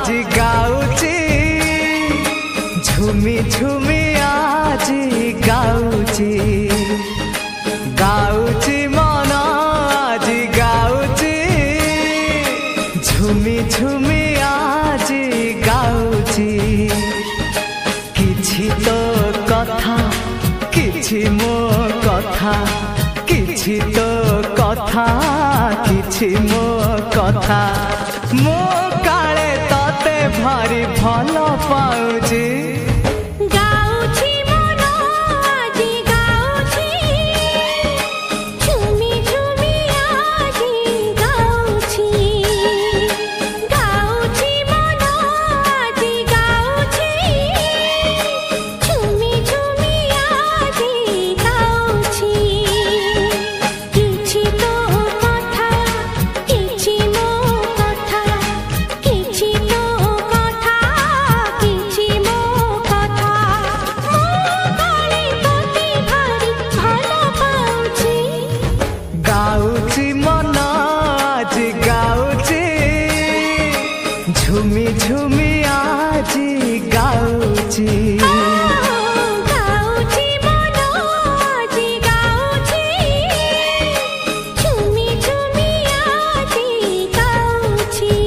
आज गाउची झुमी झुमी आज गाउची गाउची मन आज गाउची झुमी झुमी आज गाउची किछि तो कथा किछि मो कथा किछि तो कथा किछि मो कथा मो काले तते भारी भल पाउची झुमी झुमी आज गाउची गाउची मन आज गाउची झुमी झुमी आज गाउची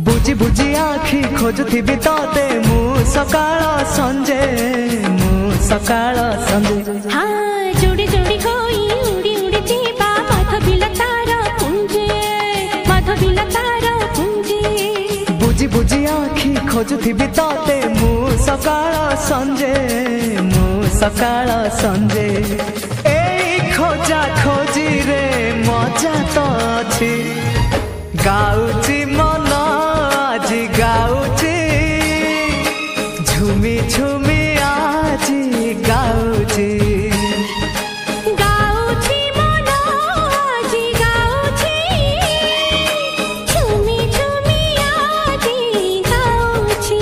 बुझी बुझी आखि खोजुथिबि तते मु सकाळ संजे हाँ जोड़ी जोड़ी होई उड़ी उड़ी जीवा माधविलतार पुंजे बुझी बुझी आखि खोजुथिबि तते मु सकाळ संजे एई खोजा खोजी रे मजा तो अछि गाउची मन आज गाउची झुमी झुमी आज गाउची गाउची मन आज गाउची झुमी झुमी आज गाउची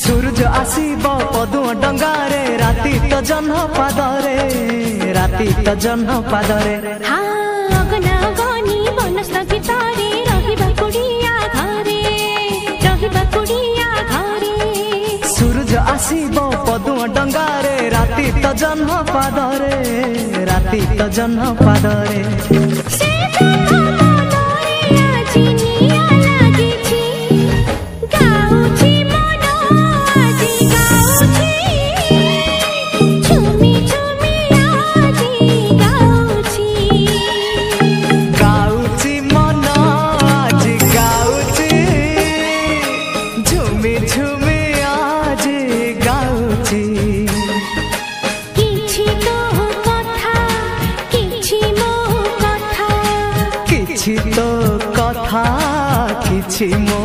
सूरज आसीब पदुआ डंगारे राती तो जन्ह पादरे हाँ अगना गनी बनस्थगित रहिबा कुड़िया घरे सूरज आसीब पदुआ डंगारे राती तो जन्ह पादरे किछि तो कथा किछि मो